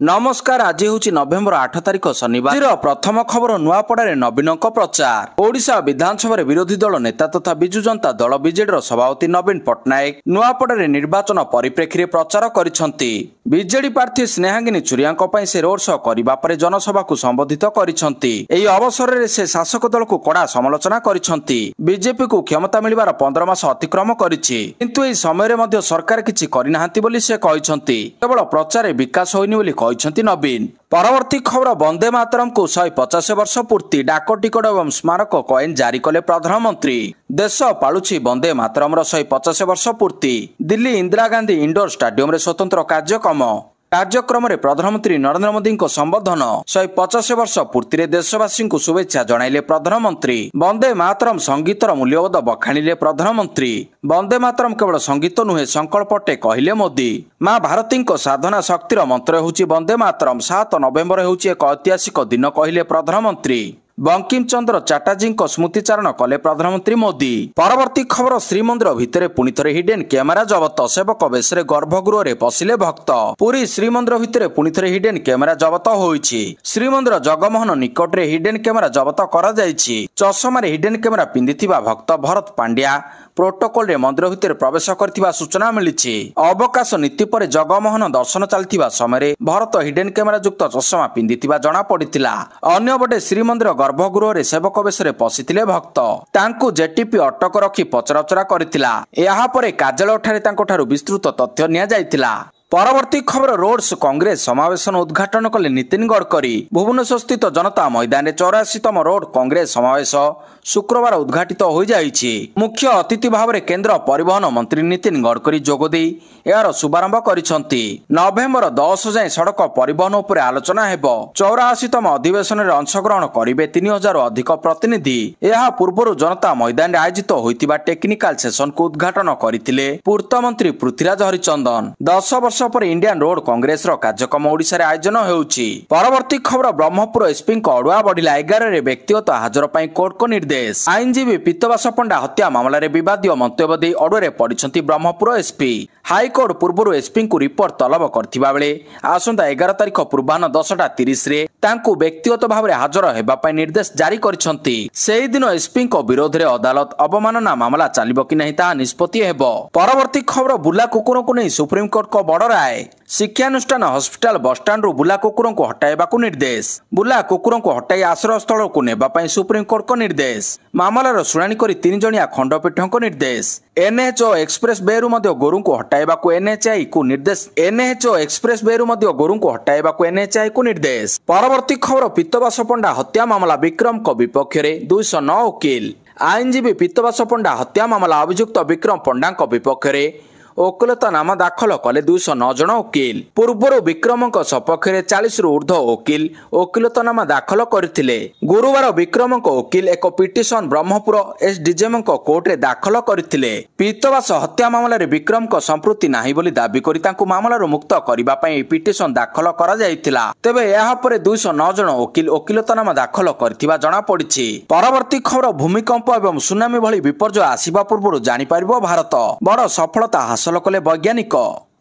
नमस्कार। आज हूँ नवेम्बर 8 तारिख शनिवार। प्रथम खबर नुआपड़े नवीन प्रचार। ओडिशा विधानसभा विरोधी दल नेता तथा विजु जनता दल बीजेडी सभापति नवीन पट्टनायक नुआपड़े निर्वाचन परिप्रेक्षी में प्रचार करिसेंती। बीजेडी प्रार्थी स्नेहांगिनी चुरिया से रोड शो करने पर जनसभा को संबोधित करिसेंती। एही अवसर में से शासक दल को कड़ा समालोचना करिसेंती। बीजेपी को क्षमता मिलवार 15 मास अतिक्रम करिछि, किंतु एही समय में सरकार किछि करिनाहांती बोली से कहिसेंती। केवल प्रचार विकास होइनि बोली कहिसेंती नवीन। परवर्ती खबर वंदे मातरम को 150 वर्ष पूर्ति डाक टिकट एवं स्मारक कॉइन जारी कले प्रधानमंत्री। देश पालुछि वंदे मातरम 150 वर्ष पूर्ति। दिल्ली इंदिरा गांधी इंडोर स्टाडियम रे स्वतंत्र कार्यक्रम रे प्रधानमंत्री नरेंद्र मोदी को संबोधन। 150 वर्ष पूर्ति देशवासी को शुभेच्छा जणाइले प्रधानमंत्री। वंदे मातरम संगीतर मूल्यबोध बखाणिले प्रधानमंत्री। वंदे मातरम केवल संगीत नुहे संकल्पटे कहले मोदी। माँ भारती साधना शक्तिर मंत्र होउछि वंदे मातरम। 7 नवेम्बर होउछि एक ऐतिहासिक दिन कहले प्रधानमंत्री। बंकिम चंद्र चटर्जी स्मृतिचारण कले प्रधानमंत्री मोदी। परवर्ती खबर श्रीमंदिर भितर पुणी थे हिडेन कैमेरा जबत। सेवक बेश गर्भगृह रे पशिले भक्त। पुरी श्रीमंदिर भितर पुणी थे हिडेन कैमेरा जबत होइछि। श्रीमंदिर जगमोहन निकट रे हिडेन कैमेरा जबत करा जाइछि। चषमा हिडेन कैमेरा पिंधिथिबा भक्त भरत पांड्या प्रोटोकॉल रे मंदिर भितर प्रवेश करथिबा सूचना मिलिछि। अवकाश नीति पर जगमोहन दर्शन चलथिबा समय भरत हिडेन कैमेरा युक्त चषमा पिंधिथिबा जणा पड़िथिला। अन्यपटे श्रीमंदिर गर्भगृह रे सेवक बेश पशिथिले भक्त। तांकु जेटीपी अटक रखी पचराउचरा करथिला। एहा परे कार्यालय ठारे तांको ठारू विस्तृत तथ्य निया जायथिला। परवर्ती खबर रोड्स कांग्रेस समावेशन उद्घाटन कले नितिन गडकरी। भुवनेश्वर स्थित जनता मैदान में 84तम रोड कांग्रेस समावेश शुक्रवार उद्घाटित हो जाइछि। मुख्य अतिथि भाव में केंद्र परिवहन मंत्री नितिन गडकरी जोगदे यार शुभारंभ करिसेंती। नवेम्बर 10 जाए सड़क परिवहन उपर आलोचना हेबो। 84तम अधिवेशन में अंशग्रहण करिवे 3000 अधिक प्रतिनिधि। यह पूर्व जनता मैदान में आयोजित होइतिबा टेक्निकल सेशन को उद्घाटन करथिले पूर्त मंत्री पृथ्वीराज हरिचंदन। 10 वर्ष पर इंडियन रोड कांग्रेस कार्यक्रम ओडिशा रे आयोजन हेउछि। परवर्ती खबर ब्रह्मपुर एसपी अड़ुआ बढ़िला 11 रे व्यक्तिगत हाजर पर कोर्ट को निर्देश। आईनजीवी पीतवास पंडा हत्या मामला रे विवादीय मंतव्य दे अड़ुआ पड़िछंती ब्रह्मपुर एसपी। हाईकोर्ट पूर्व एसपी को रिपोर्ट तलब करथिबा बेले आसंता 11 तारिख पूर्वाह्न 10:30 रे तांकु व्यक्तिगत भाव में हाजर हेबा पई निर्देश जारी करिसंती। सेही दिन एसपी को विरोध रे अदालत अवमानना मामला चलिबो कि नहीं ता निष्पत्ति हेबो। परवर्ती खबर बुला कुकुर को नहीं सुप्रीम कोर्ट को बड़ राय। शिक्षानुष्ठान हॉस्पिटल बसस्टाण्ड रु बुला कुकुर को हटाइबा को निर्देश। बुला कुकुर को हटाई आश्रय स्थल को नेबा पई सुप्रीम कोर्ट को निर्देश। मामलार शुणाणी करी 3 जणिया खंडपीठ को निर्देश। एनएचओ एक्सप्रेस वे रु मध्य गोरु को हटाइबा को एनएचआई को निर्देश। एनएचओ एक्सप्रेस वे रु मध्य गोरु को हटाइबा को एनएचआई को निर्देश। परवर्ती खबर पीतवास पंडा हत्या मामला विक्रम को विपक्ष रे 209 वकील। आईनजीवी पीतवास पंडा हत्या मामला अभियुक्त विक्रम पंडा विपक्ष रे ओकिलता नाम दाखल कले 209 जन वकील। पूर्वर विक्रम सपक्ष 40 रु ऊर्ध्व वकील ओकिलता नाम दाखल करथिले। गुरुवार विक्रम वकील एक पिटिशन ब्रह्मपुर एसडीजेएम कोर्ट रे दाखल करथिले। पीतवास हत्या मामला रे विक्रम संपृक्ति नाही बोली दाबी करी तांकु मामलार मुक्त करिबा पई पिटिशन दाखल करा जायतिला। तेबे एहा परे 209 जन वकील ओकिलता नाम दाखल करथिबा जणा पड़िछि। परवर्ती खबर भूमिकंप एवं सुनामी भली विपर्यय आसीबा पूर्व जानि पारिबो भारत। बड़ सफलता हासिल कले वैज्ञानिक।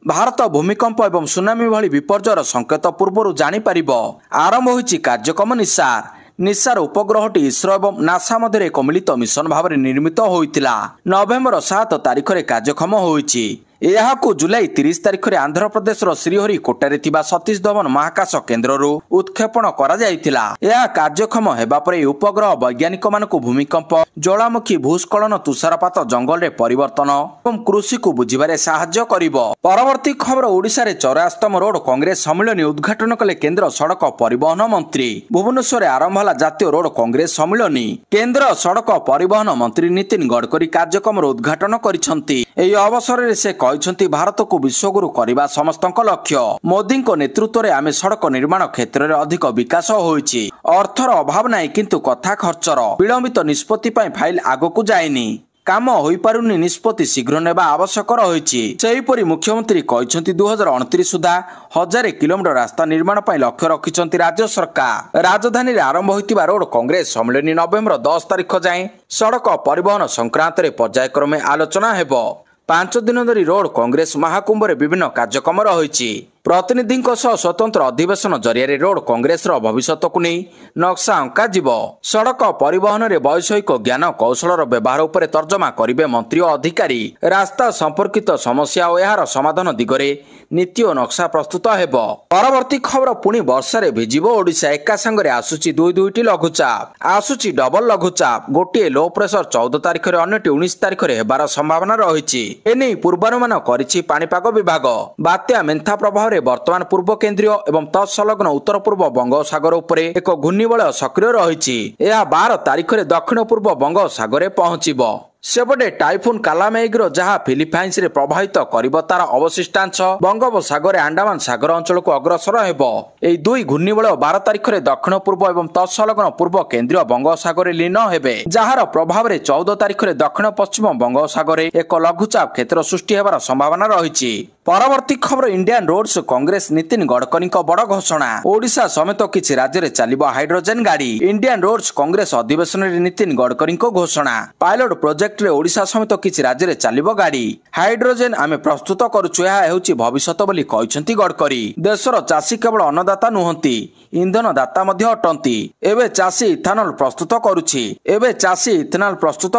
भारत भूमिकंप एवं सुनामी भली विपर्ययर संकेत पूर्व जानि पारिबो। आरंभ होइछि कार्यक्रम निसार। निसार उपग्रहटी इसरो एवं नासा मध्य एक मिलित मिशन भाव में निर्मित होइतिला। नवेम्बर 7 तारिख रे कार्यक्रम होइछि। यहाकु जुलाई 30 तारिख रे आंध्र प्रदेश श्रीहरिकोटा रे थिबा सतीश धवन महाकाश केन्द्र रु उत्क्षेपण करा जायतिला। यह कार्यक्रम हेबा परे उपग्रह वैज्ञानिक मानकु भूमिकंप, ज्वालामुखी भूस्खलन, तुषारपात, जंगल रे परिवर्तन एवं कृषि को बुझिबारे सहायता करिवो। परवर्ती खबर ओडिशा रे 84तम रोड कांग्रेस सम्मेलन उद्घाटन कले केंद्र सड़क परिवहन मंत्री। भुवनेश्वर आरंभ होला जातीय रोड कांग्रेस सम्मेलन। केंद्र सड़क परिवहन मंत्री नितिन गडकरी कार्यक्रम उद्घाटन करिसंती। एही अवसर रे से भारत को विश्वगुरु करने समस्त लक्ष्य। मोदी नेतृत्व में आम सड़क निर्माण क्षेत्र में अधिक विकास होइछि। अर्थर अभाव नहीं किंतु कथा खर्चर विलंबित निष्पत्ति फाइल आगकू जाएनी। काम होई पारुनी निष्पत्ति शीघ्र नेबा आवश्यक रहिछि। सेहीपरि मुख्यमंत्री कहते 2029 सुधा 1000 किलोमीटर रास्ता निर्माण पर लक्ष्य रखिछंती राज्य सरकार। राजधानी आरंभ होइतिबा रोड कांग्रेस सम्मेलन नवेम्बर 10 तारिख जाए सड़क परिवहन संक्रांत में पर्यायक्रमे आलोचना हेबो। 5 दिन धरी रोड कांग्रेस महाकुंभ विभिन्न कार्यक्रम रही। ପ୍ରତିନିଧିଙ୍କ ସହ ସ୍ୱତନ୍ତ୍ର ଅଧିବେଶନ ଜରିଆରେ ରୋଡ କଂଗ୍ରେସର ଭବିଷ୍ୟତକୁ ନେଇ ନକ୍ସା ଅଙ୍କାଯିବ। ସଡ଼କ ପରିବହନରେ ବୈଷୟିକ ଜ୍ଞାନ କୌଶଳର ବ୍ୟବହାର ଉପରେ ତର୍ଜମା କରିବେ ମନ୍ତ୍ରୀ ଓ ଅଧିକାରୀ। ରାସ୍ତା ସମ୍ପର୍କିତ ସମସ୍ୟା ଓ ଏହାର ସମାଧାନ ଦିଗରେ ନୀତି ଓ ନକ୍ସା ପ୍ରସ୍ତୁତ ହେବ। ପରବର୍ତ୍ତୀ ଖବର ପୁଣି ବର୍ଷାରେ ଭିଜିବ ଓଡ଼ିଶା। ଏକା ସାଙ୍ଗରେ ଆସୁଛି ଦୁଇଟି ଲଘୁଚାପ। ଆସୁଛି ଡବଲ ଲଘୁଚାପ। ଗୋଟିଏ ଲୋ ପ୍ରେସର 14 ତାରିଖରେ, ଅନ୍ୟଟି 19 ତାରିଖରେ ହେବାର ସମ୍ଭାବନା ରହିଛି। ଏନେଇ ପୂର୍ବାନୁମାନ କରିଛି ପାଣିପାଗ ବିଭାଗ। ବାତ୍ୟା ମେନ୍ଥା ପ୍ରଭାବରେ ବର୍ତ୍ତମାନ ପୂର୍ବ କେନ୍ଦ୍ରୀୟ ଏବଂ ତତ୍ସଂଲଗ୍ନ ଉତ୍ତର ପୂର୍ବ ବଙ୍ଗୋପସାଗର ଉପରେ ଏକ ଘୂର୍ଣ୍ଣିବଳୟ ସକ୍ରିୟ ରହିଛି। ଏହା 12 ତାରିଖରେ ଦକ୍ଷିଣ ପୂର୍ବ ବଙ୍ଗୋପସାଗରରେ ପହଞ୍ଚିବ। ସେପଟେ ଟାଇଫୁନ କାଲାମେଇଗ୍ର ଯାହା ଫିଲିପାଇନ୍ସରେ ପ୍ରଭାବିତ କରିବ ତାର ଅବଶିଷ୍ଟାଂଶ ବଙ୍ଗୋପସାଗରରେ ଆଣ୍ଡାମାନ ସାଗର ଅଞ୍ଚଳକୁ ଅଗ୍ରସର ହେବ। ଏହି ଦୁଇ ଘୂର୍ଣ୍ଣିବଳୟ 12 ତାରିଖରେ ଦକ୍ଷିଣ ପୂର୍ବ ଏବଂ ତତ୍ସଂଲଗ୍ନ ପୂର୍ବ କେନ୍ଦ୍ରୀୟ ବଙ୍ଗୋପସାଗରରେ ଲୀନ ହେବେ, ଯାହାର ପ୍ରଭାବରେ 14 ତାରିଖରେ ଦକ୍ଷିଣ ପଶ୍ଚିମ ବଙ୍ଗୋପସାଗରରେ ଏକ ଲଘୁଚାପ କ୍ଷେତ୍ର ସୃଷ୍ଟି ହେବାର ସମ୍ଭାବନା ରହିଛି। ପରବର୍ତ୍ତୀ ଖବର ଇଣ୍ଡିଆନ ରୋଡ୍ସ କଂଗ୍ରେସ ନୀତିନ ଗଡକରୀଙ୍କ ବଡ ଘୋଷଣା। ଓଡ଼ିଶା ସମେତ କିଛି ରାଜ୍ୟରେ ଚାଲିବ ହାଇଡ୍ରୋଜେନ ଗାଡି। ଇଣ୍ଡିଆନ ରୋଡ୍ସ କଂଗ୍ରେସ ଅଧିବେଶନରେ ନୀତିନ ଗଡକରୀଙ୍କ ଘୋଷଣା। ପାଇଲଟ ପ୍ରୋଜେକ୍ଟରେ ଓଡ଼ିଶା ସମେତ କିଛି ରାଜ୍ୟରେ ଚାଲିବ ଗାଡି। ହାଇଡ୍ରୋଜେନ ଆମେ ପ୍ରସ୍ତୁତ କରୁଛୁ, ଏହା ହେଉଛି ଭବିଷ୍ୟତ ବୋଲି କହିଛନ୍ତି ଗଡକରୀ। ଦେଶର ଚାଷୀ କେବଳ ଅନ୍ନଦାତା ନୁହନ୍ତି, ଇନ୍ଧନ ଦାତା ମଧ୍ୟ ଅଟନ୍ତି। ଏବେ ଚାଷୀ ଇଥାନଲ ପ୍ରସ୍ତୁତ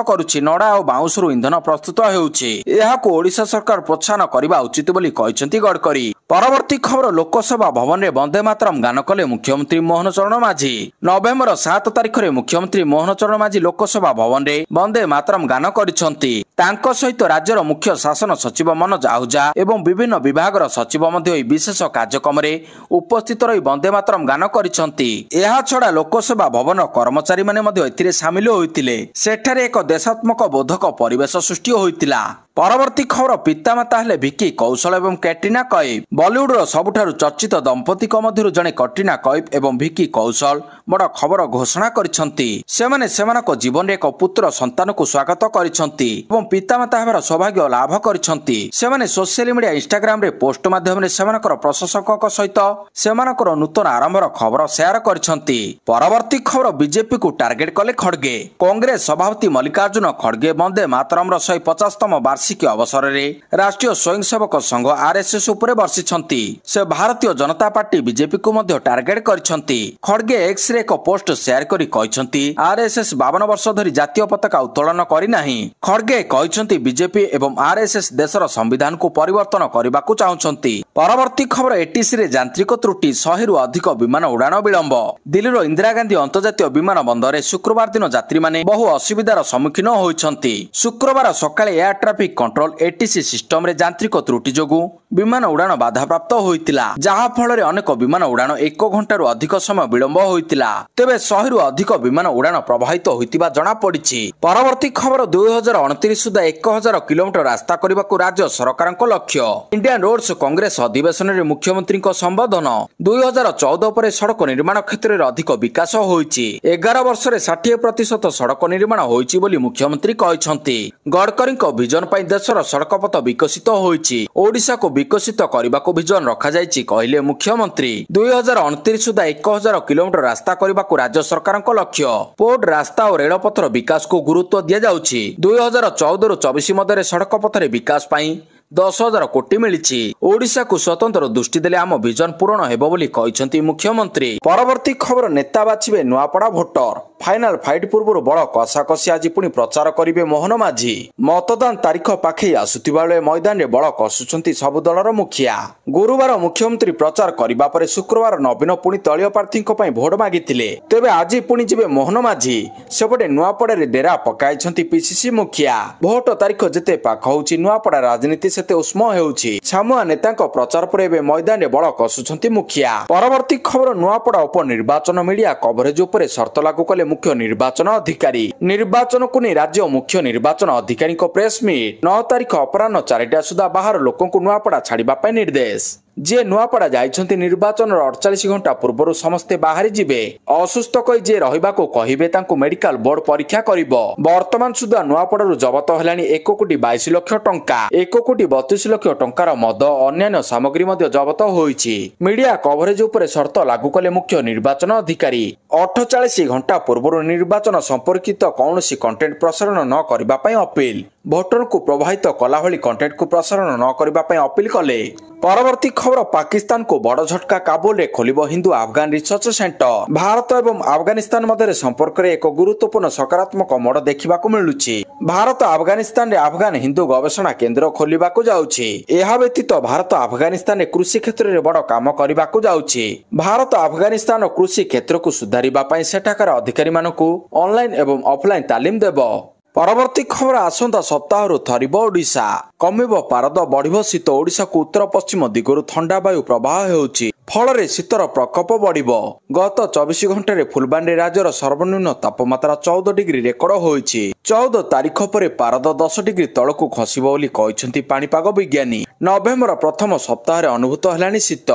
କରୁଛି। ନଡା ଓ ବାଉଁଶରୁ ଇନ୍ଧନ ପ୍ରସ୍ତୁତ ହେଉଛି। ଏହାକୁ ଓଡ଼ିଶା ସରକାର ପ୍ରୋତ୍ସାହନ କରିବା ଉଚିତ ବୋଲି କହିଛନ୍ତି ଗଡକରୀ। ପରବର୍ତ୍ତୀ ଖବର ଲୋକସଭା ଭବନରେ ବନ୍ଦେ ମାତରମ୍ ଗାନ କଲେ ମୁଖ୍ୟମନ୍ତ୍ରୀ ମୋହନ ଚରଣ ମାଝୀ। ନଭେମ୍ବର 7 ତାରିଖରେ ମୁଖ୍ୟମନ୍ତ୍ରୀ ମୋହନ ଚରଣ ମାଝୀ ଲୋକସଭା ଭବନରେ ବନ୍ଦେ ମାତରମ୍ ଗାନ କରିଛନ୍ତି। ତାଙ୍କ ସହିତ ରାଜ୍ୟର ମୁଖ୍ୟ ଶାସନ ସଚିବ ମନୋଜ ଆହୁଜା ଏବଂ ବିଭିନ୍ନ ବିଭାଗର ସଚିବ ମଧ୍ୟ ଏହି ବିଶେଷ କାର୍ଯ୍ୟକ୍ରମରେ ଉପସ୍ଥିତ ରହି ବନ୍ଦେ ମାତରମ୍ ଗାନ କରିଛନ୍ତି। ଏହାଛଡା ଲୋକସଭା ଭବନର କର୍ମଚାରୀମାନେ ମଧ୍ୟ ଏଥିରେ ସାମିଲ ହୋଇଥିଲେ। ସେଠାରେ ଏକ ଦେଶାତ୍ମକ ବୋଧକ ପରିବେଶ ସୃଷ୍ଟି ହୋଇଥିଲା। ପରବର୍ତ୍ତୀ ଖବର ପିତାମାତା ହେଲେ ଭିକି କୌଶଲ ଏବଂ କ୍ୟାଟ୍ରିନା କୈଫ୍। ବଲିଉଡର ସବୁଠାରୁ ଚର୍ଚ୍ଚିତ ଦମ୍ପତିଙ୍କ ମଧ୍ୟରୁ ଜଣେ କ୍ୟାଟ୍ରିନା କୈଫ୍ ଏବଂ ଭିକି କୌଶଲ ବଡ଼ ଖବର ଘୋଷଣା କରିଛନ୍ତି। ସେମାନେ ସେମାନଙ୍କ ଜୀବନରେ ଏକ ପୁତ୍ର ସନ୍ତାନକୁ ସ୍ୱାଗତ କରିଛନ୍ତି ଏବଂ ପିତାମାତା ହେବାର ସୌଭାଗ୍ୟ ଲାଭ କରିଛନ୍ତି। ସେମାନେ ସୋସିଆଲ ମିଡିଆ ଇନଷ୍ଟାଗ୍ରାମରେ ପୋଷ୍ଟ ମାଧ୍ୟମରେ ସେମାନଙ୍କର ପ୍ରଶଂସକଙ୍କ ସହିତ ସେମାନଙ୍କର ନୂତନ ଆରମ୍ଭର ଖବର ସେୟାର କରିଛନ୍ତି। ପରବର୍ତ୍ତୀ ଖବର ବିଜେପିକୁ ଟାର୍ଗେଟ କଲେ ଖଡଗେ। କଂଗ୍ରେସ ସଭାପତି ମଲ୍ଲିକାର୍ଜୁନ ଖଡଗେ ବନ୍ଦେ ମାତରମ୍ର 150ତମ ବାର୍ଷିକୀ ଅବସରରେ ରାଷ୍ଟ୍ରୀୟ ସ୍ୱୟଂସେବକ ସଂଘ ଆରଏସଏସ୍ ଉପରେ ବର୍ଷିଛନ୍ତି। ସେ ଭାରତୀୟ ଜନତା ପାର୍ଟି ବିଜେପିକୁ ମଧ୍ୟ ଟାର୍ଗେଟ କରିଛନ୍ତି। ଖଡଗେ ଏକ୍ସରେ ଏକ ପୋଷ୍ଟ ସେୟାର କରି କହିଛନ୍ତି, ଆରଏସଏସ୍ 52 ବର୍ଷ ଧରି ଜାତୀୟ ପତାକା ଉତ୍ତୋଳନ କରିନାହିଁ। ଖଡଗେ କହିଛନ୍ତି ବିଜେପି ଏବଂ ଆରଏସଏସ୍ ଦେଶର ସମ୍ବିଧାନକୁ ପରିବର୍ତ୍ତନ କରିବାକୁ ଚାହୁଁଛନ୍ତି। ପରବର୍ତ୍ତୀ ଖବର ଏଟିସିରେ ଯାନ୍ତ୍ରିକ ତ୍ରୁଟି, 100ରୁ ଅଧିକ ବିମାନ ଉଡାଣ ବିଳମ୍ବ। ଦିଲ୍ଲୀର ଇନ୍ଦିରା ଗାନ୍ଧୀ ଅନ୍ତର୍ଜାତୀୟ ବିମାନ ବନ୍ଦରରେ ଶୁକ୍ରବାର ଦିନ ଯାତ୍ରୀମାନେ ବହୁ ଅସୁବିଧାର ସମ୍ମୁଖୀନ ହୋଇଛନ୍ତି। ଶୁକ୍ରବାର ସକାଳେ ଏୟାର ଟ୍ରାଫିକ କଣ୍ଟ୍ରୋଲ ଏଟିସି ସିଷ୍ଟମରେ ଯାନ୍ତ୍ରିକ ତ୍ରୁଟି ଯୋଗୁଁ ବିମାନ ଉଡାଣ ବାଧାପ୍ରାପ୍ତ ହୋଇଥିଲା, ଯାହା ଫଳରେ ଅନେକ ବିମାନ ଉଡାଣ 1 ଘଣ୍ଟାରୁ ଅଧିକ ସମୟ ବିଳମ୍ବ ହୋଇଥିଲା। ତେବେ 100ରୁ ଅଧିକ ବିମାନ ଉଡାଣ ପ୍ରଭାବିତ ହୋଇଥିବା ଜଣାପଡିଛି। ପରବର୍ତ୍ତୀ ଖବର 2029 ସୁଦ୍ଧା 1000 କିଲୋମିଟର ରାସ୍ତା କରିବାକୁ ରାଜ୍ୟ ସରକାରଙ୍କ ଲକ୍ଷ୍ୟ। ଇଣ୍ଡିଆନ ରୋଡ୍ସ କଂଗ୍ରେସ ଅଧିବେଶନରେ ମୁଖ୍ୟମନ୍ତ୍ରୀଙ୍କ ସମ୍ବୋଧନ। 2014 ପରେ ସଡ଼କ ନିର୍ମାଣ କ୍ଷେତ୍ରରେ ଅଧିକ ବିକାଶ ହୋଇଛି। 11 ବର୍ଷରେ 60% ସଡ଼କ ନିର୍ମାଣ ହୋଇଛି ବୋଲି ମୁଖ୍ୟମନ୍ତ୍ରୀ କହିଛନ୍ତି। ଗଡକରୀଙ୍କ ଭିଜନ ପାଇଁ ଦେଶର ସଡ଼କପଥ ବିକଶିତ ହୋଇଛି। ଓଡ଼ିଶାକୁ ବିକଶିତ କରିବାକୁ ଭିଜନ ରଖାଯାଇଛି କହିଲେ ମୁଖ୍ୟମନ୍ତ୍ରୀ। 2029 ସୁଦ୍ଧା 1000 କିଲୋମିଟର ରାସ୍ତା କରିବାକୁ ରାଜ୍ୟ ସରକାରଙ୍କ ଲକ୍ଷ୍ୟ। ପୋର୍ଟ, ରାସ୍ତା ଓ ରେଳପଥର ବିକାଶକୁ ଗୁରୁତ୍ୱ ଦିଆଯାଉଛି। 2014ରୁ 24 ମଧ୍ୟରେ ସଡ଼କ ପଥରେ ବିକାଶ ପାଇଁ 10,000 କୋଟି ମିଳିଛି। ଓଡ଼ିଶାକୁ ସ୍ୱତନ୍ତ୍ର ଦୃଷ୍ଟି ଦେଲେ ଆମ ଭିଜନ ପୂରଣ ହେବ ବୋଲି କହିଛନ୍ତି ମୁଖ୍ୟମନ୍ତ୍ରୀ। ପରବର୍ତ୍ତୀ ଖବର ନେତା ବାଛିବେ ନୂଆପଡ଼ା ଭୋଟର। ଫାଇନାଲ ଫାଇଟ୍ ପୂର୍ବରୁ ବଡ଼ କଷାକଷି ଆଜି ପୁଣି ପ୍ରଚାର କରିବେ ମୋହନ ମାଝୀ। ମତଦାନ ତାରିଖ ପାଖେଇ ଆସୁଥିବା ବେଳେ ମଇଦାନରେ ବଳ କଷୁଛନ୍ତି ସବୁ ଦଳର ମୁଖିଆ। ଗୁରୁବାର ମୁଖ୍ୟମନ୍ତ୍ରୀ ପ୍ରଚାର କରିବା ପରେ ଶୁକ୍ରବାର ନବୀନ ପୁଣି ଦଳୀୟ ପ୍ରାର୍ଥୀଙ୍କ ପାଇଁ ଭୋଟ ମାଗିଥିଲେ। ତେବେ ଆଜି ପୁଣି ଯିବେ ମୋହନ ମାଝୀ। ସେପଟେ ନୂଆପଡ଼ାରେ ଡେରା ପକାଇଛନ୍ତି ପିସିସି ମୁଖିଆ। ଭୋଟ ତାରିଖ ଯେତେ ପାଖ ହେଉଛି ନୂଆପଡ଼ା ରାଜନୀତି ସେତେ ଉଷ୍ମ ହେଉଛି। ସାମୁଆ ନେତାଙ୍କ ପ୍ରଚାର ପରେ ଏବେ ମଇଦାନରେ ବଳ କଷୁଛନ୍ତି ମୁଖିଆ। ପରବର୍ତ୍ତୀ ଖବର ନୂଆପଡ଼ା ଉପନିର୍ବାଚନ ମିଡିଆ କଭରେଜ ଉପରେ ସର୍ତ୍ତ ଲାଗୁ କଲେ ମୁଖ୍ୟ ନିର୍ବାଚନ ଅଧିକାରୀ। ନିର୍ବାଚନକୁ ନେଇ ରାଜ୍ୟ ମୁଖ୍ୟ ନିର୍ବାଚନ ଅଧିକାରୀଙ୍କ ପ୍ରେସ୍ ମିଟ୍। 9 ତାରିଖ ଅପରାହ୍ନ 4ଟା ସୁଦ୍ଧା ବାହାର ଲୋକଙ୍କୁ ନୂଆପଡ଼ା ଛାଡ଼ିବା ପାଇଁ ନିର୍ଦ୍ଦେଶ। ଯିଏ ନୂଆପଡ଼ା ଯାଇଛନ୍ତି ନିର୍ବାଚନର 48 ଘଣ୍ଟା ପୂର୍ବରୁ ସମସ୍ତେ ବାହାରି ଯିବେ। ଅସୁସ୍ଥ କହି ଯିଏ ରହିବାକୁ କହିବେ ତାଙ୍କୁ ମେଡିକାଲ ବୋର୍ଡ ପରୀକ୍ଷା କରିବ। ବର୍ତ୍ତମାନ ସୁଦ୍ଧା ନୂଆପଡ଼ାରୁ ଜବତ ହେଲାଣି 1,22,00,000 ଟଙ୍କା। 1,32,00,000 ଟଙ୍କାର ମଦ ଓ ଅନ୍ୟାନ୍ୟ ସାମଗ୍ରୀ ମଧ୍ୟ ଜବତ ହୋଇଛି। ମିଡିଆ କଭରେଜ ଉପରେ ସର୍ତ୍ତ ଲାଗୁ କଲେ ମୁଖ୍ୟ ନିର୍ବାଚନ ଅଧିକାରୀ। 48 ଘଣ୍ଟା ପୂର୍ବରୁ ନିର୍ବାଚନ ସମ୍ପର୍କିତ କୌଣସି କଣ୍ଟେଣ୍ଟ ପ୍ରସାରଣ ନ କରିବା ପାଇଁ ଅପିଲ। ଭୋଟର को प्रभावित कला भली कंटेंट को प्रसारण न करबा पई अपील कले। परवर्ती खबर पाकिस्तान को बड़ झटका काबुल रे खोलिबो हिंदू अफगान रिसर्च सेंटर। भारत एवं अफगानिस्तान मध्य संपर्क रे एक गुरुत्वपूर्ण सकारात्मक मोड़ देखा मिलुछि। भारत अफगानिस्तान रे अफगान हिंदू गवेषणा केंद्र खोलिबाकू जाउछि। एहा व्यतीत भारत अफगानिस्तान रे कृषि क्षेत्र रे बड़ काम करबाकू जाउछि। भारत अफगानिस्तान कृषि क्षेत्र को सुधारिबा पई सेठाकार अधिकारी मानकू ऑनलाइन एवं ऑफलाइन तालीम देबो। परवर्ती खबर आसंता सप्ताह थरिब ओडिशा कमिब पारद बढ़िब शीत। ओडिशा को उत्तर पश्चिम दिगरु ठंडा वायु प्रवाह हेउछि फल शीतर प्रकोप बढ़िब। गत 24 घंटे फुलबाणी राज्यर सर्वनिम्न तापमात्रा 14 डिग्री रेकर्ड होइछि। 14 तारिख पर पारद 10 डिग्री तलकू खसिब बोली कहिसेंति पाणीपाग विज्ञानी। नवेम्बर प्रथम सप्ताह अनुभूत हेलानी शीत।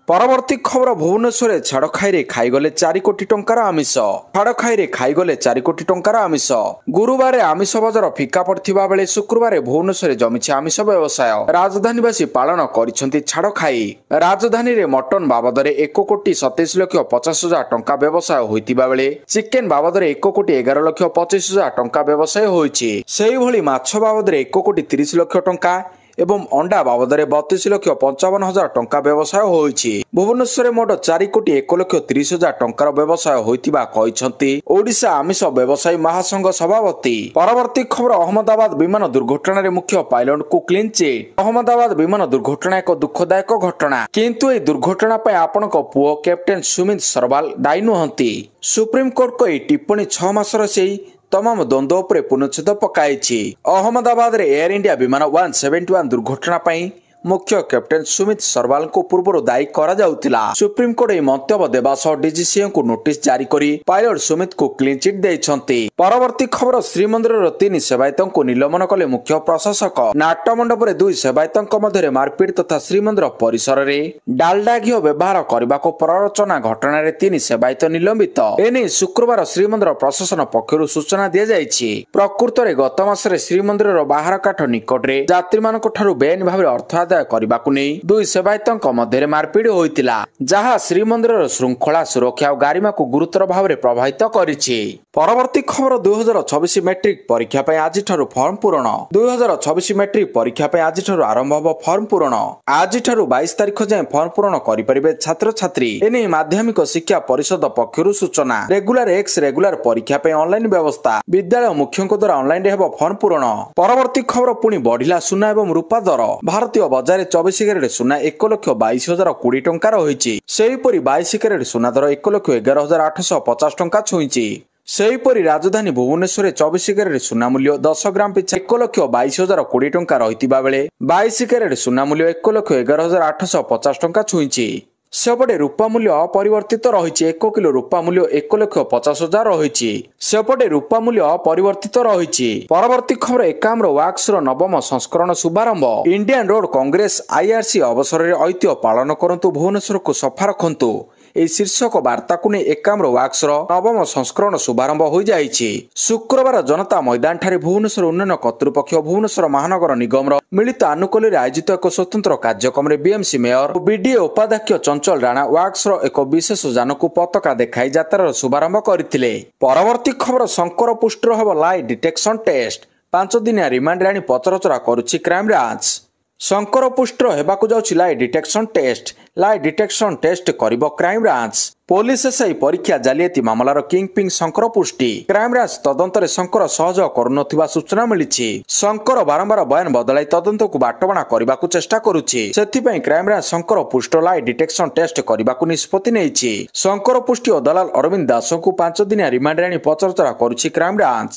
परवर्ती खबर भुवनेश्वर छाड़खाई खाईगले 4 कोटी टंकार आमिष। छाड़खाई खाईगले 4 कोटी टंकार आमिष। गुरुवार आमिष बजार फिका पड़थिबा बेले शुक्रवार भुवनेश्वर जमिछि आमिष व्यवसाय। राजधानीवासी पालन करिसेंति छाड़खाई। राजधानी रे मटन बाबदरे 1 कोटी 27 लक्ष 50 हजार टंका व्यवसाय होइतिबा बेले चिकेन बाबदरे 1 कोटी 11 लक्ष 25 हजार टंका व्यवसाय होइछि। सेही भली माछ बाबदरे 1 कोटी 30 लक्ष टंका एवं अंडा बाबदरे 32 लक्ष 55 हजार टंका व्यवसाय होइछि। भुवनेश्वर मोट 4 कोटी 1 लक्ष 30 हजार टंकार व्यवसाय होइतिबा कहिसेंति ओडिशा आमिष व्यवसायी महासंघ सभापति। परवर्ती खबर अहमदाबाद विमान दुर्घटना रे मुख्य पायलट को क्लीन चिट। अहमदाबाद विमान दुर्घटना एक दुखदायक घटना, किंतु ए दुर्घटना पय आपनक पुओ कैप्टेन सुमित सरवाल दायी नुहंती। सुप्रीम कोर्ट को ए टिप्पणी 6 मासर सेही तमाम द्वंद्व उपरे पुनच्छेद पकाइछि। अहमदाबाद रे एयर इंडिया विमान 171 दुर्घटना पई मुख्य कैप्टेन सुमित सरवाल को पूर्व दायी करा जाउतिला। सुप्रीम कोर्ट ए मंतव्य देबा सह डीजीसीए को नोटिस जारी करी पायलट सुमित को क्लीन चिट दैछंती। परवर्ती खबर श्रीमंदिर 3 सेवायतों को निलंबन कले मुख्य प्रशासक। नाट्य मंडप रे 2 सेवायतों मध्य मारपीट तथा श्रीमंदिर परिसर रे डालडा घिओ व्यवहार करने को प्ररोचना घटना रे 3 सेवायत निलंबित। एने शुक्रवार श्रीमंदिर प्रशासन पक्षरु सूचना दिया जायछि। प्रकृत रे गत मासरे श्रीमंदिर बाहर काठ निकट रे यात्री मानक ठारू बेआईन भाबरे अर्थ आदाय करबाकू नै 2 सेवायतों मध्य मारपीट होइतिला, जहा श्रीमंदिर श्रृंखला सुरक्षा और गारिमा को गुरुतर भाव प्रभावित करिछि। परवर्ती खबर 2026 मैट्रिक परीक्षा पे आज ठारू फॉर्म पूरण। 2026 मैट्रिक परीक्षा पे आज ठारू आरंभ हो फॉर्म पूरण। आज ठारू 22 तारिख जाए फॉर्म पूरण करि परिबे छात्र छात्री। एने माध्यमिक शिक्षा परिषद पक्षरु सूचना। रेगुलर एक्स रेगुलर परीक्षा पे ऑनलाइन व्यवस्था। विद्यालय मुख्यଙ୍କ द्वारा ऑनलाइन रे हेबो फॉर्म पूरण। परवर्ती खबर पुनी बढ़िला सुना एवं रूपा दर। भारतीय बाजार 24 कैरेट सुना 1,22,020 टंका रहिछि। सेहिपरि 22 कैरेट सुना दर 1,11,850 टंका छुइछि। सेहिपरि राजधानी भुवनेश्वर 24 कैरेट सुना मूल्य 10 ग्राम पिछा 1,22,020 टंका रहितिबा बेले 22 कैरेट सुना मूल्य 1,11,850 टंका छुइछि। सेपटे रूपा मूल्य अपरिवर्तित रहिछि। 1 किलो रूपा मूल्य 1,50,000 रहिछि। सेपटे रूपा मूल्य अपरिवर्तित रहिछि। परवर्ती खबर एकाम्र वाक्स रो नवम संस्करण शुभारंभ। इंडियन रोड कांग्रेस आईआरसी अवसर रे ऐतिह्य पालन करंतु भुवनेश्वर को सफा रखंतु। এই शीर्षक वार्ता को नहीं एकाम्र वाक्स नवम संस्करण शुभारंभ हो जाइछि। शुक्रवार जनता मैदान ठारे भुवनेश्वर उन्नयन कर्तृपक्ष भुवनेश्वर महानगर निगम मिलित आनुकूल्य आयोजित एक स्वतंत्र कार्यक्रम में बीएमसी मेयर और बीडीए उपाध्यक्ष चंचल राणा वाक्स एक विशेष जान को पताका देखाई यात्रार शुभारंभ करथिले। परवर्ती खबर शंकर पुष्टर हेब लाई डिटेक्शन टेस्ट। 5 दिनिया रिमांड आनी पचरचरा करुछि क्राइम ब्रांच। शंकर पुष्टर हेबाकू जाउछि लाई डिटेक्शन टेस्ट। लाई डिटेक्शन टेस्ट करिबो क्राइम ब्रांच। पुलिस एसआई परीक्षा जालियाती मामलार किंग पिंग शंकर पुष्टि। क्राइम ब्रांच तदंतरे शंकर सहयोग करुनथिबा सूचना मिलिछि। शंकर बारंबार बयान बदलाई तदंत को बाटबणा करबाकू चेष्टा करुछि। सेथिपई क्राइम ब्रांच शंकर पुष्ट लाई डिटेक्शन टेस्ट करबाकू निष्पत्ति नेइछि। शंकर पुष्टि और दलाल अरविंद दास को 5 दिनिया रिमांड आनी पचरचरा करुछि क्राइम ब्रांच।